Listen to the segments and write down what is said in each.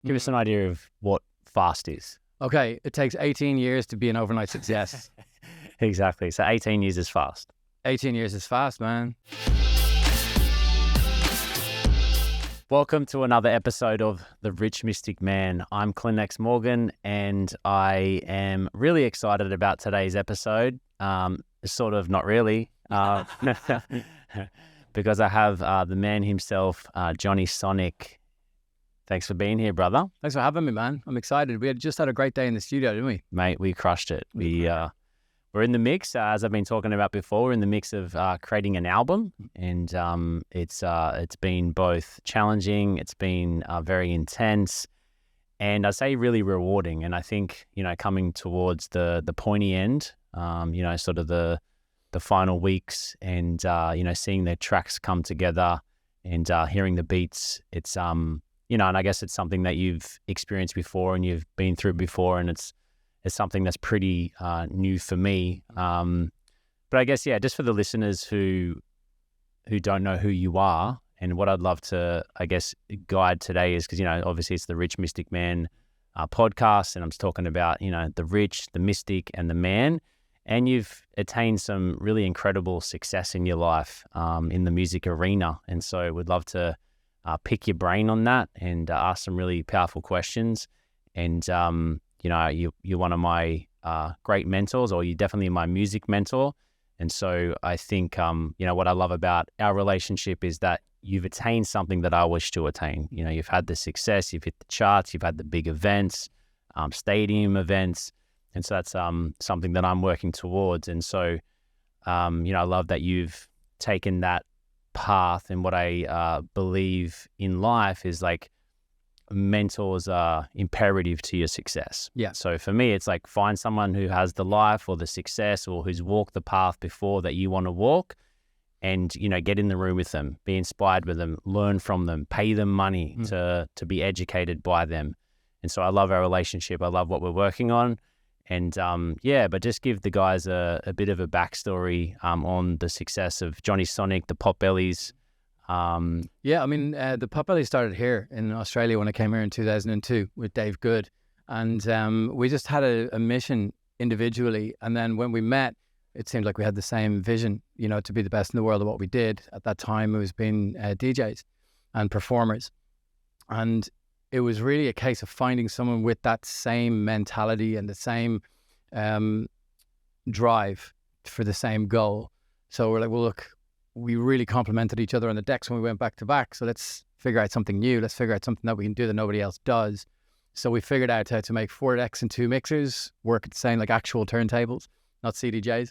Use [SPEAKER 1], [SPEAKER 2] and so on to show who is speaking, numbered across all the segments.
[SPEAKER 1] Give us an idea of what fast is.
[SPEAKER 2] Okay, it takes 18 years to be an overnight success.
[SPEAKER 1] Exactly. So 18 years is fast.
[SPEAKER 2] 18 years is fast, man.
[SPEAKER 1] Welcome to another episode of The Rich Mystic Man. I'm Clinex Morgan, and I am really excited about today's episode. Sort of not really, because I have the man himself, Johnny Sonic. Thanks for being here, brother.
[SPEAKER 2] Thanks for having me, man. I'm excited. We just had a great day in the studio, didn't we?
[SPEAKER 1] Mate, we crushed it. We're in the mix, as I've been talking about before. We're in the mix of creating an album, and it's been both challenging, it's been very intense, and I say really rewarding. And I think, coming towards the pointy end, sort of the final weeks, and seeing the tracks come together and hearing the beats, it's and I guess it's something that you've experienced before and you've been through before, and it's something that's pretty new for me. But I guess, just for the listeners who don't know who you are, and what I'd love to, I guess, guide today is, because, obviously it's the Rich Mystic Man podcast, and I'm talking about, the rich, the mystic, and the man. And you've attained some really incredible success in your life in the music arena. And so we'd love to pick your brain on that and ask some really powerful questions. And, you're one of my great mentors, or you're definitely my music mentor. And so I think, what I love about our relationship is that you've attained something that I wish to attain. You've had the success, you've hit the charts, you've had the big events, stadium events. And so that's something that I'm working towards. And so, I love that you've taken that path. And what I believe in life is, like, mentors are imperative to your success.
[SPEAKER 2] Yeah.
[SPEAKER 1] So for me, it's like, find someone who has the life or the success or who's walked the path before that you want to walk, and, get in the room with them, be inspired with them, learn from them, pay them money to be educated by them. And so I love our relationship. I love what we're working on. And but just give the guys a bit of a backstory on the success of Johnny Sonic, the Potbellies.
[SPEAKER 2] The Potbellies started here in Australia when I came here in 2002 with Dave Good. And we just had a mission individually. And then when we met, it seemed like we had the same vision, to be the best in the world at what we did. At that time, it was being DJs and performers. And it was really a case of finding someone with that same mentality and the same drive for the same goal. So we're like, well, look, we really complemented each other on the decks when we went back to back. So let's figure out something new. Let's figure out something that we can do that nobody else does. So we figured out how to make 4 decks and 2 mixers work at the same, like actual turntables, not CDJs.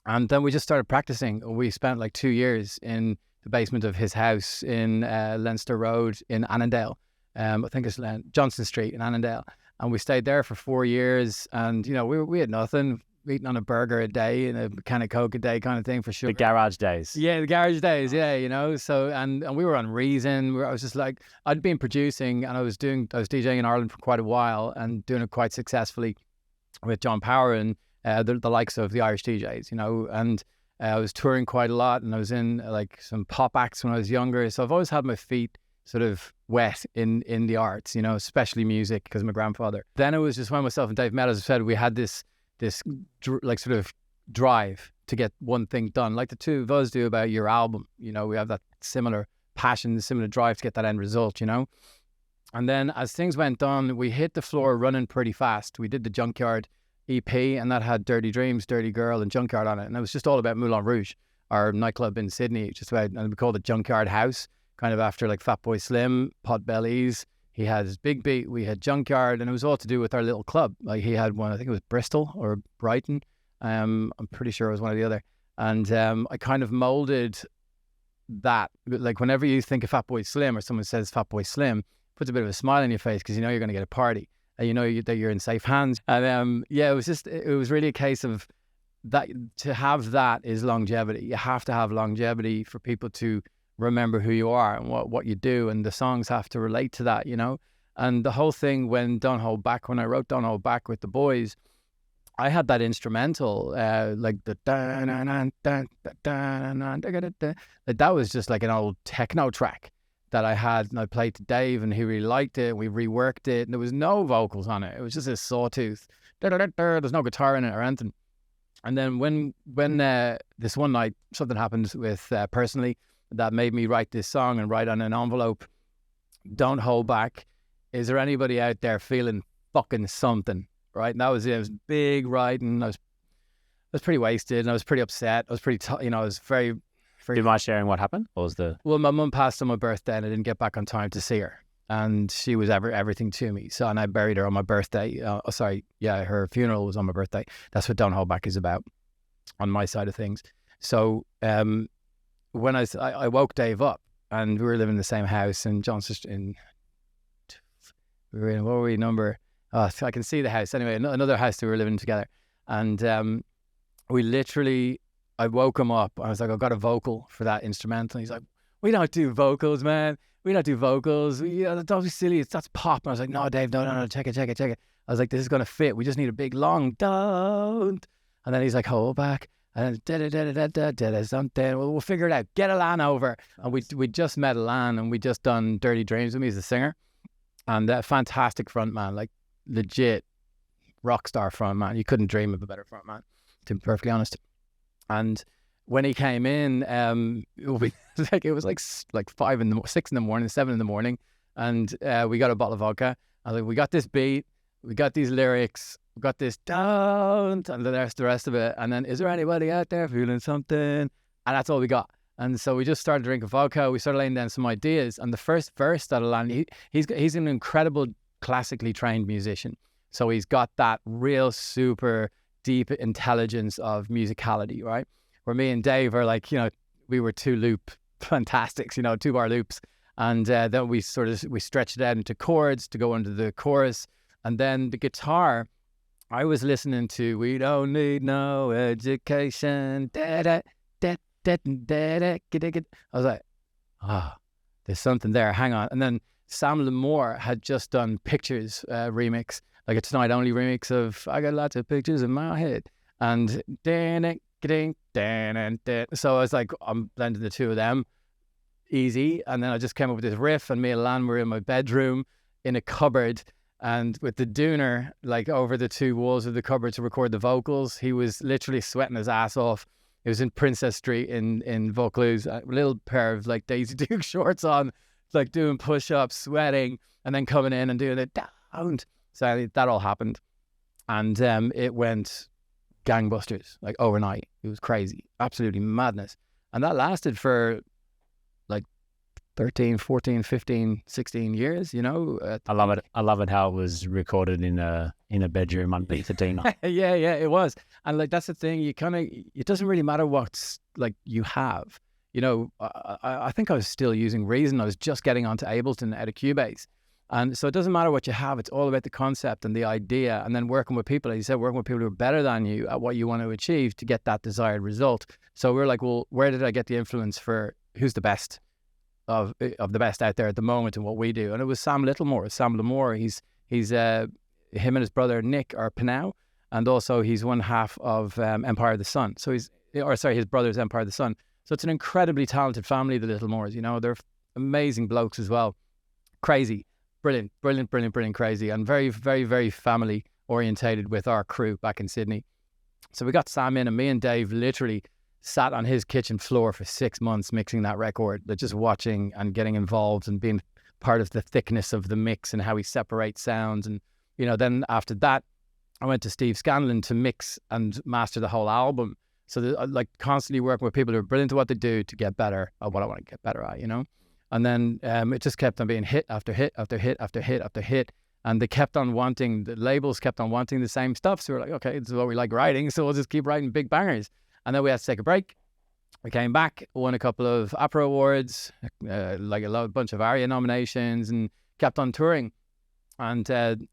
[SPEAKER 2] And then we just started practicing. We spent like 2 years in the basement of his house in Leinster Road in Annandale. I think it's Johnson Street in Annandale. And we stayed there for 4 years. And, we had nothing, eating on a burger a day and a can of Coke a day kind of thing for sure.
[SPEAKER 1] The garage days.
[SPEAKER 2] Yeah, the garage days. Yeah, So, and we were on Reason. I was just like, I'd been producing, and I was DJing in Ireland for quite a while and doing it quite successfully with John Power and the likes of the Irish DJs, and I was touring quite a lot, and I was in like some pop acts when I was younger. So I've always had my feet sort of wet in the arts, especially music, because of my grandfather. Then it was just when myself and Dave met, as I said, we had this like sort of drive to get one thing done, like the two of us do about your album. We have that similar passion, similar drive to get that end result, And then as things went on, we hit the floor running pretty fast. We did the Junkyard EP, and that had Dirty Dreams, Dirty Girl, and Junkyard on it. And it was just all about Moulin Rouge, our nightclub in Sydney, and we called it Junkyard House, kind of after like Fatboy Slim, Potbellies. He had his Big Beat, we had Junkyard, and it was all to do with our little club. Like he had one, I think it was Bristol or Brighton. I'm pretty sure it was one or the other. And I kind of molded that. Like whenever you think of Fatboy Slim or someone says Fatboy Slim, puts a bit of a smile on your face because you're going to get a party. And that you're in safe hands. And it was really a case of that. To have that is longevity. You have to have longevity for people to remember who you are and what you do, and the songs have to relate to that, And the whole thing when Don't Hold Back, when I wrote Don't Hold Back with the boys, I had that instrumental, like the like that was just like an old techno track that I had, and I played to Dave, and he really liked it. We reworked it, and there was no vocals on it. It was just a sawtooth. There's no guitar in it or anything. And then when this one night something happened with personally that made me write this song and write on an envelope, "Don't hold back. Is there anybody out there feeling fucking something?" Right, and that was it. It was big writing. I was pretty wasted, and I was pretty upset. I was pretty, I was very.
[SPEAKER 1] Do you mind sharing what happened? What was the?
[SPEAKER 2] Well, my mum passed on my birthday, and I didn't get back on time to see her. And she was everything to me. So, and I buried her on my birthday. Her funeral was on my birthday. That's what Don't Hold Back is about, on my side of things. So, when I woke Dave up, and we were living in the same house, and John's sister we were in, what were we, number? Oh, I can see the house. Anyway, another house that we were living together, and we literally. I woke him up. I was like, "I've got a vocal for that instrumental." He's like, "We don't do vocals, man. We don't do vocals. Don't be silly. That's pop." And I was like, "No, Dave, no. Check it. I was like, "This is going to fit. We just need a big, long don't." And then he's like, "Hold back." And then something. We'll figure it out. Get Alan over. And we just met Alan, and we just done Dirty Dreams with me as a singer. And a fantastic front man, like legit rock star front man. You couldn't dream of a better front man, to be perfectly honest. And when he came in, it was like 6 in the morning, 7 in the morning, and we got a bottle of vodka. I was like, "We got this beat, we got these lyrics, we got this don't," and the rest of it. And then, "Is there anybody out there feeling something?" And that's all we got. And so we just started drinking vodka. We started laying down some ideas. And the first verse that Alan, he's an incredible classically trained musician. So he's got that real super deep intelligence of musicality, right? Where me and Dave are like, we were 2-loop fantastics, 2-bar loops. And then we stretched it out into chords to go into the chorus. And then the guitar, I was listening to "We Don't Need No Education." I was like, there's something there. Hang on. And then Sam Lamore had just done Pictures remix, like a Tonight Only remix of "I Got Lots of Pictures in My Head." And so I was like, I'm blending the two of them easy. And then I just came up with this riff, and me and Lan were in my bedroom in a cupboard, and with the Dooner like over the two walls of the cupboard to record the vocals. He was literally sweating his ass off. It was in Princess Street in Vaucluse, a little pair of like Daisy Duke shorts on, like doing push-ups, sweating, and then coming in and doing it down. So that all happened, and it went gangbusters, like overnight. It was crazy, absolutely madness. And that lasted for like 13, 14, 15, 16 years,
[SPEAKER 1] I love it. I love it how it was recorded in a bedroom underneath a Dina.
[SPEAKER 2] yeah, it was. And like, that's the thing, it doesn't really matter what's like you have. I think I was still using Reason. I was just getting onto Ableton out of Cubase. And so it doesn't matter what you have. It's all about the concept and the idea, and then working with people, as you said, working with people who are better than you at what you want to achieve to get that desired result. So we're like, well, where did I get the influence for who's the best of the best out there at the moment and what we do? And it was Sam Lamore. He's him and his brother Nick are Pinau, and also he's one half of Empire of the Sun. So his brother's Empire of the Sun. So it's an incredibly talented family, the Littlemores. They're amazing blokes as well. Crazy. Brilliant, crazy, and very, very, very family orientated with our crew back in Sydney. So we got Sam in, and me and Dave literally sat on his kitchen floor for 6 months mixing that record, just watching and getting involved and being part of the thickness of the mix and how we separate sounds. And, then after that, I went to Steve Scanlon to mix and master the whole album. So like constantly working with people who are brilliant at what they do to get better at what I want to get better at, And then it just kept on being hit after hit after hit after hit after hit. And the labels kept on wanting the same stuff. So we're like, okay, this is what we like writing, so we'll just keep writing big bangers. And then we had to take a break. We came back, won a couple of APRA awards, like a bunch of ARIA nominations, and kept on touring. And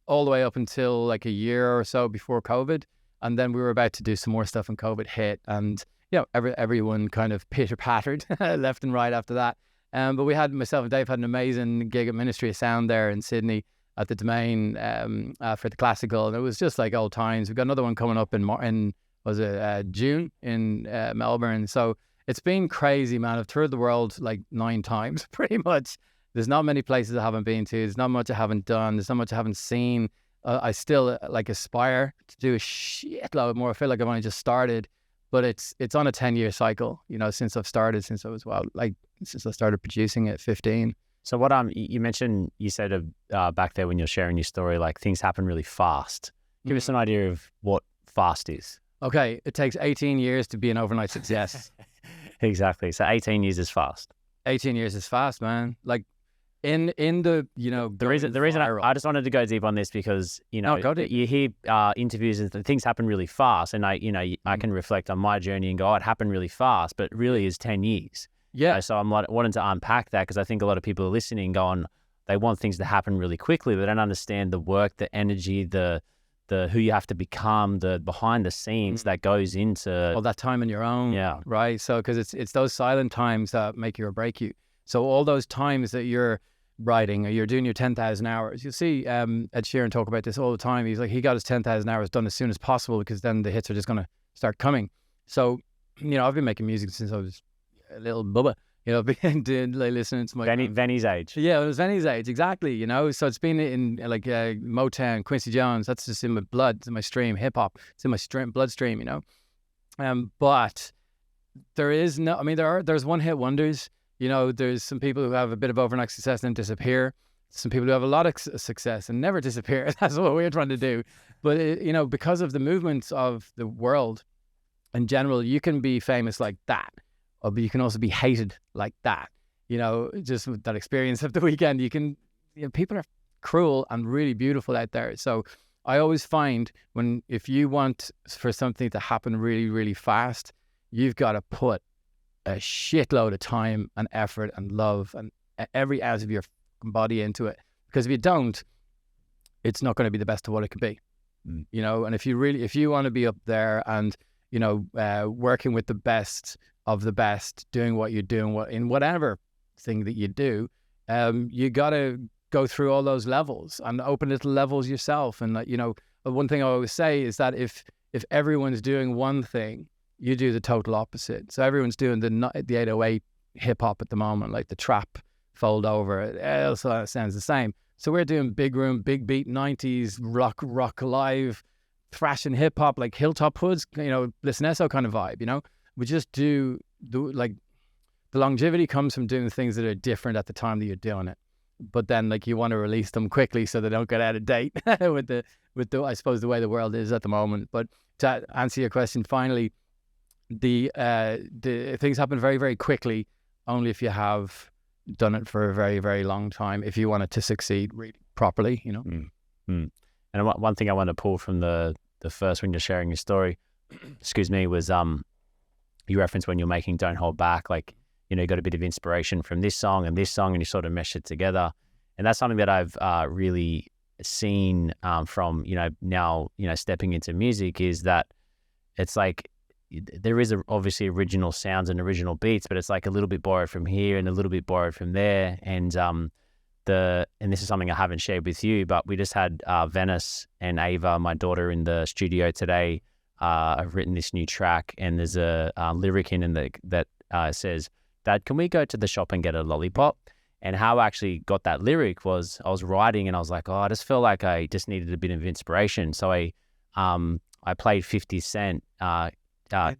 [SPEAKER 2] all the way up until like a year or so before COVID. And then we were about to do some more stuff and COVID hit. And, everyone kind of pitter-pattered left and right after that. But myself and Dave had an amazing gig at Ministry of Sound there in Sydney at the Domain for the classical. And it was just like old times. We've got another one coming up in June in Melbourne. So it's been crazy, man. I've toured the world like 9 times, pretty much. there's not many places I haven't been to. There's not much I haven't done. There's not much I haven't seen. I still like aspire to do a shitload more. I feel like I've only just started, but it's on a 10-year cycle, you know, since I've started, since I started producing at 15.
[SPEAKER 1] So what you mentioned, you said back there when you're sharing your story, like things happen really fast. Give us an idea of what fast is.
[SPEAKER 2] Okay, it takes 18 years to be an overnight success.
[SPEAKER 1] Exactly. So 18 years is fast.
[SPEAKER 2] 18 years is fast, man. Like in the, you know,
[SPEAKER 1] the reason I just wanted to go deep on this because, you know, you hear interviews and things happen really fast, and I can reflect on my journey and go, it happened really fast, but it really is 10 years.
[SPEAKER 2] Yeah.
[SPEAKER 1] So I'm wanting to unpack that, because I think a lot of people are listening going, they want things to happen really quickly. They don't understand the work, the energy, the who you have to become, the behind the scenes that goes into
[SPEAKER 2] all that time on your own.
[SPEAKER 1] Yeah.
[SPEAKER 2] Right. So, because it's those silent times that make you or break you. So all those times that you're writing or you're doing your 10,000 hours, you see Ed Sheeran talk about this all the time. He's like, he got his 10,000 hours done as soon as possible, because then the hits are just going to start coming. So, you know, I've been making music since I was a little bubba. You know, been listening to my
[SPEAKER 1] Venny's age.
[SPEAKER 2] Yeah, it was Venny's age, exactly. You know, so it's been in like Motown, Quincy Jones. That's just in my blood, it's in my stream. Hip hop, it's in my bloodstream. You know, but there is no. I mean, there's one hit wonders. You know, there's some people who have a bit of overnight success and disappear. Some people who have a lot of success and never disappear. That's what we're trying to do. But you know, because of the movements of the world in general, you can be famous like that. But you can also be hated like that. You know, just with that experience of the weekend, people are cruel and really beautiful out there. So I always find if you want for something to happen really, really fast, you've got to put a shitload of time and effort and love and every ounce of your body into it. Because if you don't, it's not going to be the best of what it could be. You know, and if you want to be up there and, you know, working with the best of the best, doing what you're doing, in whatever thing that you do, you got to go through all those levels and open little levels yourself. And you know, one thing I always say is that if everyone's doing one thing, you do the total opposite. So everyone's doing the 808 hip hop at the moment, like the trap fold over. It also sounds the same. So we're doing big room, big beat, 90s rock live, thrashing hip hop, like Hilltop Hoods, you know, Listen Esso kind of vibe, you know. We just do like the longevity comes from doing things that are different at the time that you're doing it. But then like you want to release them quickly so they don't get out of date with the I suppose the way the world is at the moment. But to answer your question, finally, the things happen very, very quickly only if you have done it for a very, very long time, if you want it to succeed really properly, you know.
[SPEAKER 1] And one thing I want to pull from the first when you're sharing your story, excuse me, was you referenced when you're making Don't Hold Back, like, you know, you got a bit of inspiration from this song and you sort of mesh it together. And that's something that I've really seen from, you know, now, you know, stepping into music, is that it's like there is obviously original sounds and original beats, but it's like a little bit borrowed from here and a little bit borrowed from there. And this is something I haven't shared with you, but we just had Venice and Ava, my daughter, in the studio today. I've written this new track, and there's a lyric in that says, "Dad, can we go to the shop and get a lollipop?" And how I actually got that lyric was I was writing and I was like, I just felt like I just needed a bit of inspiration. So I played 50 Cent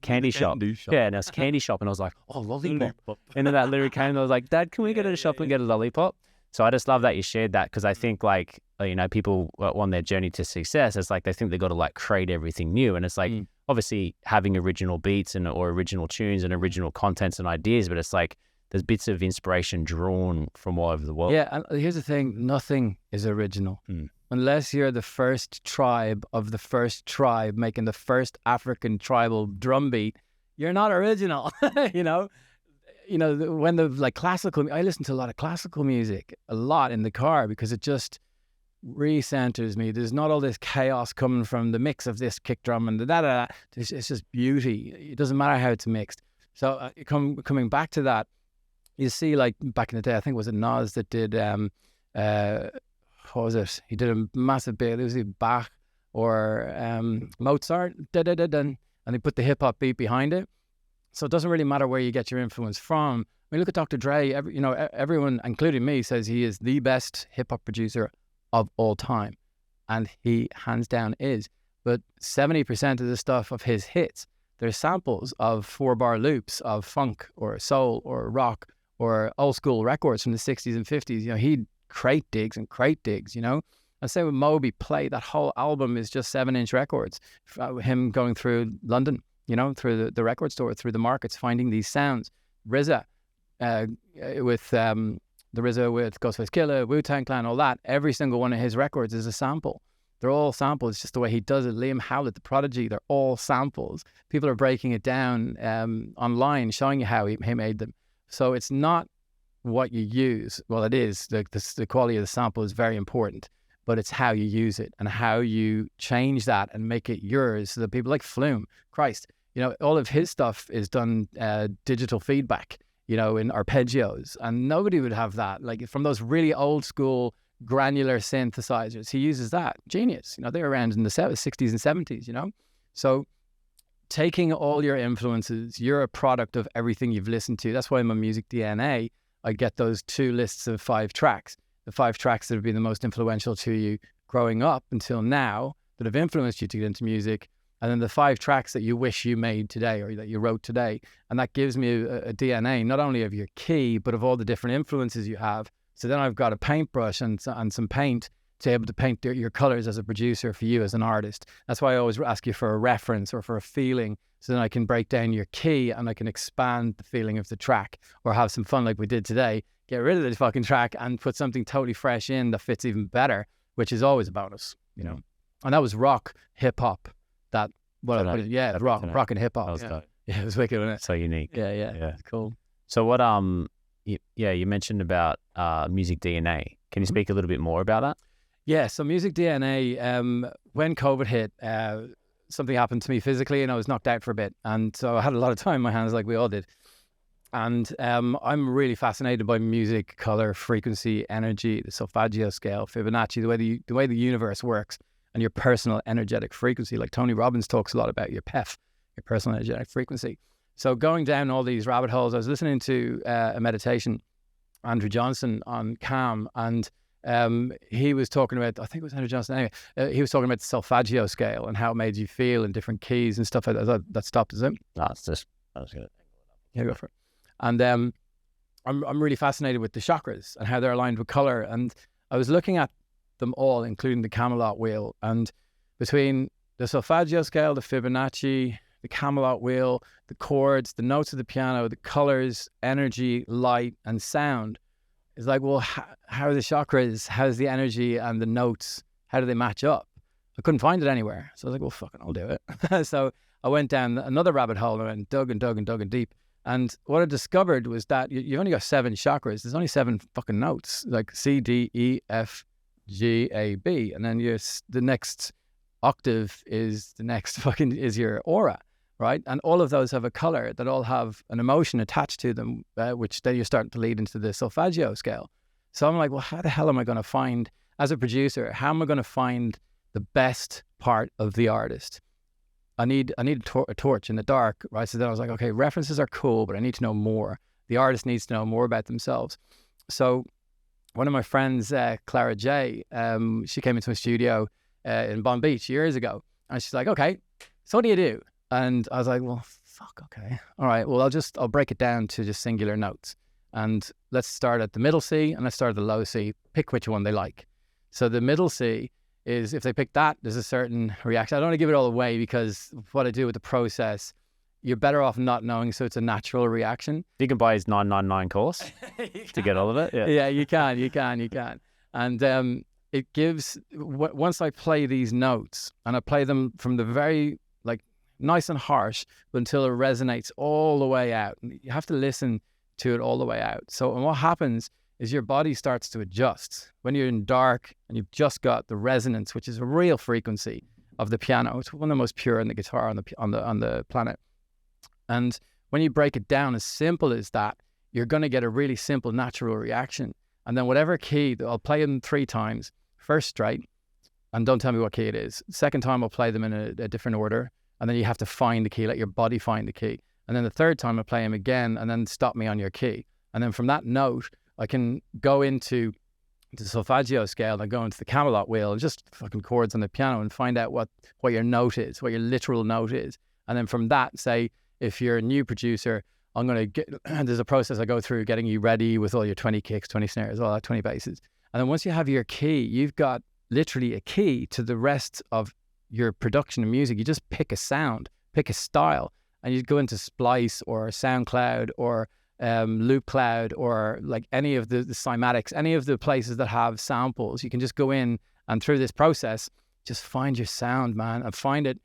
[SPEAKER 1] Candy Shop. Yeah, and it was Candy Shop, and I was like, lollipop. And then that lyric came and I was like, "Dad, can we go to the shop and get a lollipop?" So I just love that you shared that, because I think, like, you know, people on their journey to success, it's like they think they got to like create everything new, and it's like obviously having original beats or original tunes and original contents and ideas, but it's like there's bits of inspiration drawn from all over the world.
[SPEAKER 2] Yeah, and here's the thing: nothing is original unless you're the first tribe of the first tribe making the first African tribal drum beat. You're not original, you know. You know, when I listen to a lot of classical music, a lot in the car, because it just recenters me. There's not all this chaos coming from the mix of this kick drum and the da-da-da. It's just beauty. It doesn't matter how it's mixed. So coming back to that, you see, like back in the day, I think was it Nas that did, what was it? He did a massive bit. It was Bach or Mozart, da-da-da-dun, and he put the hip hop beat behind it. So it doesn't really matter where you get your influence from. I mean, look at Dr. Dre. Everyone, including me, says he is the best hip hop producer of all time, and he hands down is. But 70% of the stuff of his hits, there's samples of 4-bar loops of funk or soul or rock or old school records from the 60s and 50s. You know, he'd crate digs. You know, and same with Moby Play. That whole album is just 7-inch records. Him going through London, you know, through the record store, through the markets, finding these sounds. RZA with the RZA with Ghostface Killah, Wu-Tang Clan, all that. Every single one of his records is a sample. They're all samples. It's just the way he does it. Liam Howlett, The Prodigy, they're all samples. People are breaking it down online, showing you how he made them. So it's not what you use. Well, it is. The quality of the sample is very important, but it's how you use it and how you change that and make it yours. So that people like Flume, Christ, you know, all of his stuff is done digital feedback, you know, in arpeggios, and nobody would have that. Like from those really old school granular synthesizers, he uses that. Genius. You know, they were around in the 60s and 70s, you know? So taking all your influences, you're a product of everything you've listened to. That's why in my music DNA, I get those 2 lists of 5 tracks, the 5 tracks that have been the most influential to you growing up until now that have influenced you to get into music. And then the 5 tracks that you wish you made today or that you wrote today. And that gives me a DNA, not only of your key, but of all the different influences you have. So then I've got a paintbrush and some paint to be able to paint your colors as a producer for you as an artist. That's why I always ask you for a reference or for a feeling, so then I can break down your key and I can expand the feeling of the track, or have some fun like we did today, get rid of the fucking track and put something totally fresh in that fits even better, which is always a bonus, you know. And that was rock, hip hop. Rock and hip hop. Yeah, it was wicked, wasn't it?
[SPEAKER 1] So unique.
[SPEAKER 2] Yeah. It's cool.
[SPEAKER 1] So what you mentioned about music DNA. Can you speak a little bit more about that?
[SPEAKER 2] Yeah, so music DNA, when COVID hit, something happened to me physically and I was knocked out for a bit. And so I had a lot of time in my hands like we all did. And I'm really fascinated by music, color, frequency, energy, the solfeggio scale, Fibonacci, the way the universe works, and your personal energetic frequency. Like Tony Robbins talks a lot about your PEF, your personal energetic frequency. So going down all these rabbit holes, I was listening to a meditation, Andrew Johnson on Calm, and he was talking about, I think it was Andrew Johnson anyway, he was talking about the solfeggio scale and how it made you feel in different keys and stuff like that. That stopped, is it?
[SPEAKER 1] No, it's just, I was going to.
[SPEAKER 2] Yeah, go for it. And I'm really fascinated with the chakras and how they're aligned with color. And I was looking at them all, including the Camelot wheel. And between the solfeggio scale, the Fibonacci, the Camelot wheel, the chords, the notes of the piano, the colors, energy, light, and sound, it's like, well, how are the chakras? How's the energy and the notes? How do they match up? I couldn't find it anywhere. So I was like, well, fucking, I'll do it. So I went down another rabbit hole and dug deep. And what I discovered was that you've only got 7 chakras. There's only 7 fucking notes, like C, D, E, F, G, A, B. And then the next octave is your aura, right? And all of those have a color that all have an emotion attached to them, which then you're starting to lead into the solfeggio scale. So I'm like, well, how the hell am I going to find, as a producer, how am I going to find the best part of the artist? I need a torch in the dark, right? So then I was like, okay, references are cool, but I need to know more. The artist needs to know more about themselves. So one of my friends, Clara J, she came into my studio in Bomb Beach years ago, and she's like, okay, so what do you do? And I was like, well, fuck, okay. All right, well, I'll break it down to just singular notes. And let's start at the middle C and let's start at the low C. Pick which one they like. So the middle C is, if they pick that, there's a certain reaction. I don't want to give it all away because what I do with the process, you're better off not knowing, so it's a natural reaction.
[SPEAKER 1] You can buy his 999 course to get all of it.
[SPEAKER 2] Yeah, you can. And it gives, once I play these notes, and I play them from the very, like, nice and harsh, but until it resonates all the way out. You have to listen to it all the way out. So, and what happens is your body starts to adjust. When you're in dark and you've just got the resonance, which is a real frequency of the piano. It's one of the most pure in the guitar on the planet. And when you break it down as simple as that, you're going to get a really simple, natural reaction. And then whatever key, I'll play them 3 times. First straight, and don't tell me what key it is. Second time, I'll play them in a different order. And then you have to find the key, let your body find the key. And then the third time I play him again, and then stop me on your key. And then from that note, I can go into the solfeggio scale and go into the Camelot wheel and just fucking chords on the piano and find out what your note is, what your literal note is. And then from that, say, if you're a new producer, I'm going to get, there's a process I go through getting you ready with all your 20 kicks, 20 snares, all that 20 basses. And then once you have your key, you've got literally a key to the rest of your production of music. You just pick a sound, pick a style, and you go into Splice or SoundCloud or Loop Cloud or like any of the cymatics, any of the places that have samples. You can just go in and through this process, just find your sound, man, and find it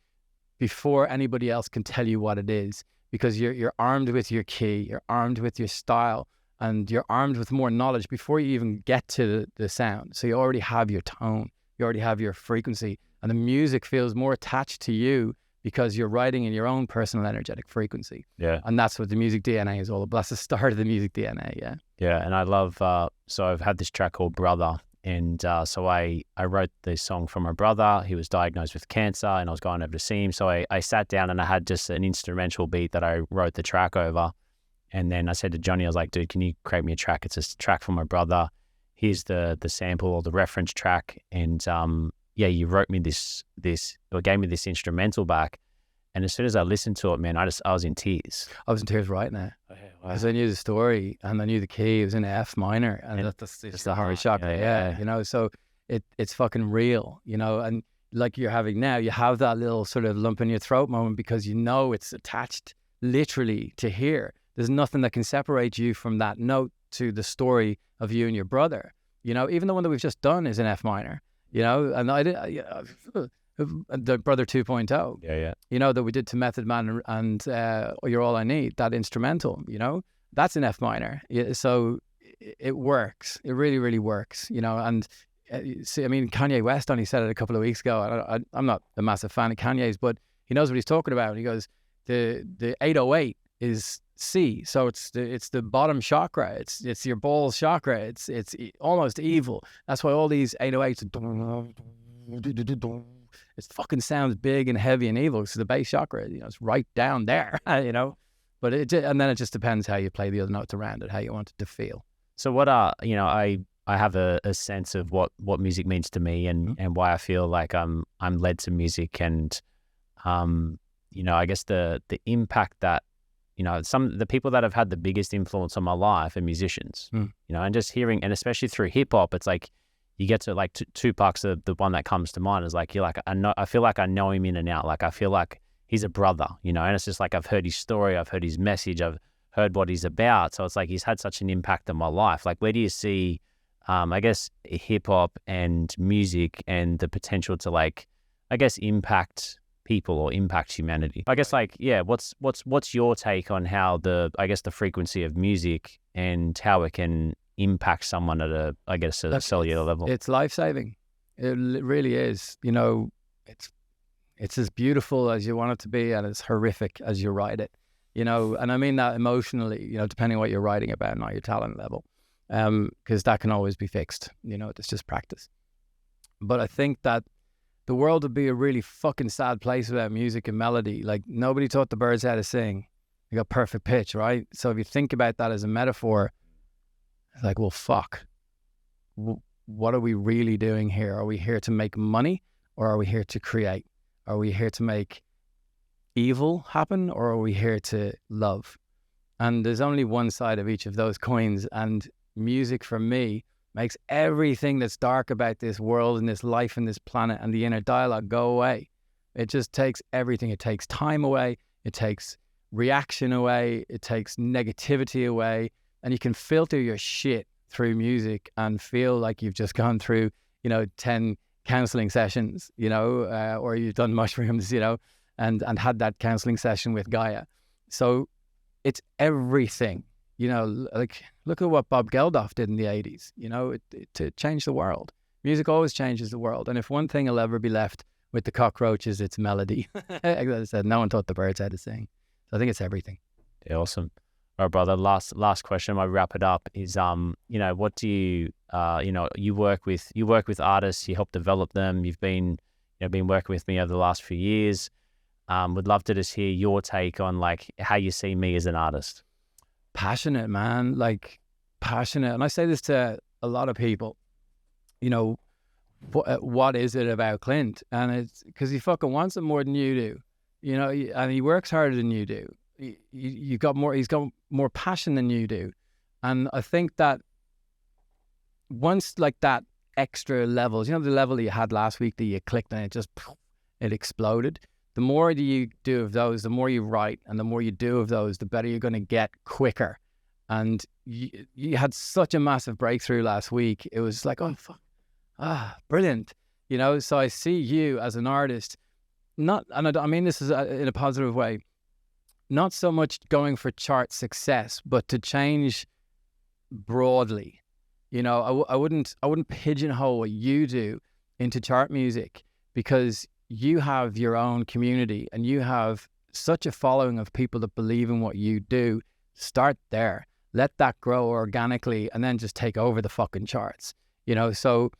[SPEAKER 2] before anybody else can tell you what it is, because you're armed with your key, you're armed with your style, and you're armed with more knowledge before you even get to the sound. So you already have your tone, you already have your frequency, and the music feels more attached to you because you're writing in your own personal energetic frequency.
[SPEAKER 1] Yeah.
[SPEAKER 2] And that's what the music DNA is all about. That's the start of the music DNA, yeah.
[SPEAKER 1] Yeah, and I love, so I've had this track called Brother, and so I wrote this song for my brother. He was diagnosed with cancer, and I was going over to see him. So I sat down and I had just an instrumental beat that I wrote the track over. And then I said to Johnny, I was like, dude, can you create me a track? It's a track for my brother. Here's the sample or the reference track. And yeah, you wrote me this or gave me this instrumental back. And as soon as I listened to it, man, I was in tears.
[SPEAKER 2] I was in tears right now.
[SPEAKER 1] Oh, yeah, wow.
[SPEAKER 2] Because I knew the story and I knew the key. It was in F minor. And that's the hard shock. Yeah. You know, so it's fucking real, you know, and like you're having now, you have that little sort of lump in your throat moment because you know it's attached literally to here. There's nothing that can separate you from that note to the story of you and your brother. You know, even the one that we've just done is in F minor, you know, and I did the Brother 2.0.
[SPEAKER 1] Yeah.
[SPEAKER 2] You know, that we did to Method Man and You're All I Need, that instrumental, you know, that's in F minor. So it works. It really, really works, you know. And see, I mean, Kanye West only said it a couple of weeks ago. I'm not a massive fan of Kanye's, but he knows what he's talking about. He goes, the 808 is C, so it's the bottom chakra. It's your balls chakra. It's almost evil. That's why all these 808s, it fucking sounds big and heavy and evil. It's the base chakra. You know, it's right down there. You know, but and then it just depends how you play the other notes around it, how you want it to feel.
[SPEAKER 1] So what you know, I have a sense of what music means to me and why I feel like I'm led to music, and you know, I guess the impact that, you know, the people that have had the biggest influence on my life are musicians. You know, and just hearing, and especially through hip hop, it's like you get to like Tupac's the one that comes to mind is like, you're like, I feel like I know him in and out. Like I feel like he's a brother, you know, and it's just like I've heard his story, I've heard his message, I've heard what he's about. So it's like he's had such an impact on my life. Like, where do you see, I guess, hip hop and music and the potential to, like, I guess, impact people or impact humanity? I guess, like, yeah, what's your take on how the frequency of music and how it can impact someone at a cellular level?
[SPEAKER 2] It's life-saving. It really is. You know, it's as beautiful as you want it to be and as horrific as you write it. You know, and I mean that emotionally, you know, depending on what you're writing about, not your talent level, because that can always be fixed. You know, it's just practice. But I think that the world would be a really fucking sad place without music and melody. Like, nobody taught the birds how to sing. They got perfect pitch, right? So if you think about that as a metaphor, it's like, well, fuck. What are we really doing here? Are we here to make money, or are we here to create? Are we here to make evil happen, or are we here to love? And there's only one side of each of those coins, and music for me makes everything that's dark about this world and this life and this planet and the inner dialogue go away. It just takes everything. It takes time away, it takes reaction away, it takes negativity away, and you can filter your shit through music and feel like you've just gone through, you know, 10 counseling sessions, you know, or you've done mushrooms, you know, and had that counseling session with Gaia. So it's everything, you know, like, look at what Bob Geldof did in the 80s, you know, to change the world. Music always changes the world. And if one thing will ever be left with the cockroaches, it's melody. Like I said, no one taught the birds how to sing. So I think it's everything.
[SPEAKER 1] Yeah, awesome. All right, brother, last question, I wrap it up, is, you know, what do you, you know, you work with artists, you help develop them. You've been working with me over the last few years. Would love to just hear your take on like how you see me as an artist.
[SPEAKER 2] Passionate, man, like passionate. And I say this to a lot of people, you know, what is it about Clint? And it's because he fucking wants it more than you do, you know, and he works harder than you do. He's got more passion than you do. And I think that once like that extra levels, you know, the level that you had last week that you clicked and it exploded. The more that you do of those, the more you write, and the more you do of those, the better you're going to get quicker. And you had such a massive breakthrough last week. It was like, oh, fuck. Brilliant. You know, so I see you as an artist, and I mean this is in a positive way, not so much going for chart success, but to change broadly. You know, I wouldn't pigeonhole what you do into chart music, because you have your own community and you have such a following of people that believe in what you do. Start there. Let that grow organically and then just take over the fucking charts. You know, so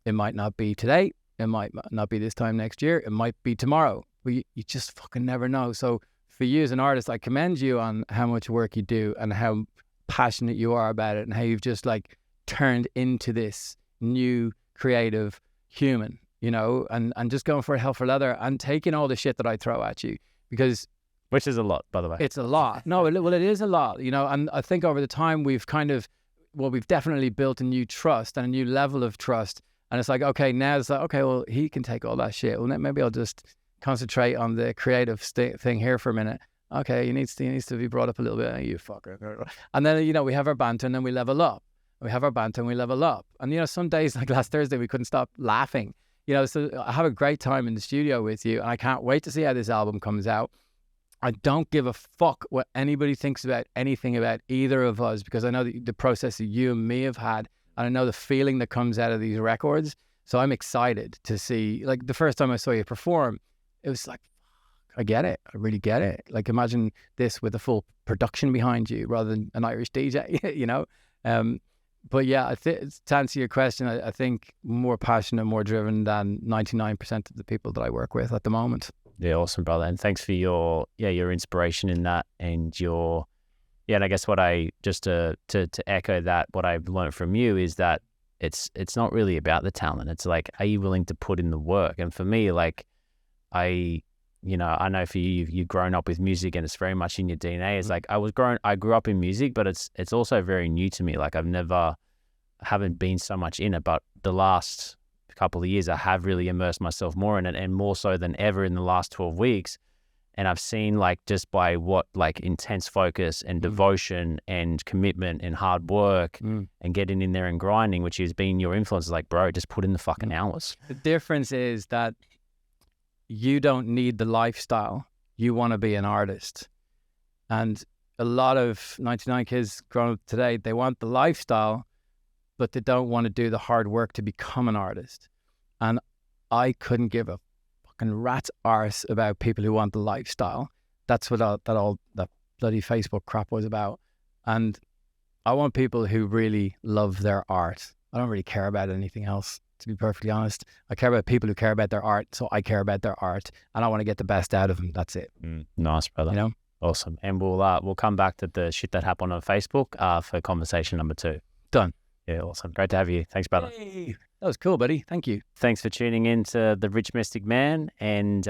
[SPEAKER 2] it might not be today. It might not be this time next year. It might be tomorrow. But you just fucking never know. So for you as an artist, I commend you on how much work you do and how passionate you are about it and how you've just like turned into this new creative human, you know, and just going for hell for leather and taking all the shit that I throw at you, because
[SPEAKER 1] which is a lot, by the way.
[SPEAKER 2] It's a lot. No, well, it is a lot, you know, and I think over the time we've definitely built a new trust and a new level of trust. And it's like, okay, now it's like, okay, well, he can take all that shit. Well, maybe I'll just concentrate on the creative thing here for a minute. Okay, he needs to be brought up a little bit. You fucker. And then, you know, we have our banter and then we level up. We have our banter and we level up. And, you know, some days like last Thursday, we couldn't stop laughing. You know, so I have a great time in the studio with you and I can't wait to see how this album comes out. I don't give a fuck what anybody thinks about anything about either of us, because I know the process that you and me have had, and I know the feeling that comes out of these records. So I'm excited to see, like the first time I saw you perform, it was like, I get it. I really get it. Like imagine this with a full production behind you rather than an Irish DJ, you know? But yeah, to answer your question, I think more passionate, more driven than 99% of the people that I work with at the moment.
[SPEAKER 1] Yeah, awesome, brother. And thanks for your inspiration in that, and and I guess what I just to echo that, what I've learned from you is that it's not really about the talent. It's like, are you willing to put in the work? And for me, like I know for you, you've grown up with music and it's very much in your DNA. It's like I grew up in music, but it's also very new to me. Like haven't been so much in it, but the last couple of years I have really immersed myself more in it, and more so than ever in the last 12 weeks. And I've seen like just by what like intense focus and devotion and commitment and hard work and getting in there and grinding, which has been your influence, is like, bro, just put in the fucking hours.
[SPEAKER 2] The difference is that you don't need the lifestyle. You want to be an artist. And a lot of 99 kids growing up today, they want the lifestyle, but they don't want to do the hard work to become an artist. And I couldn't give a fucking rat's arse about people who want the lifestyle. That's what that bloody Facebook crap was about. And I want people who really love their art. I don't really care about anything else, to be perfectly honest. I care about people who care about their art, so I care about their art, and I want to get the best out of them. That's it.
[SPEAKER 1] Nice, brother.
[SPEAKER 2] You know?
[SPEAKER 1] Awesome. And we'll come back to the shit that happened on Facebook for conversation number 2.
[SPEAKER 2] Done.
[SPEAKER 1] Yeah, awesome. Great to have you. Thanks, brother.
[SPEAKER 2] Hey, that was cool, buddy. Thank you.
[SPEAKER 1] Thanks for tuning in to The Rich Mystic Man, and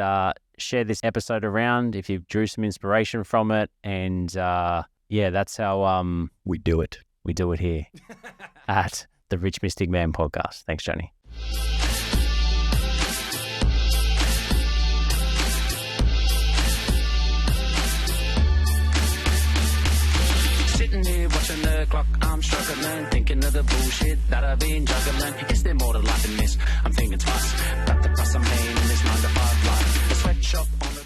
[SPEAKER 1] share this episode around if you drew some inspiration from it. And that's how
[SPEAKER 2] we do it.
[SPEAKER 1] We do it here at The Rich Mystic Man podcast. Thanks, Johnny. Sitting here watching the clock, I'm struggling, thinking of the bullshit that I've been juggling. Is there more to life than this? I'm thinking twice about the price I'm paying in this 9 to 5 life. The sweatshop on the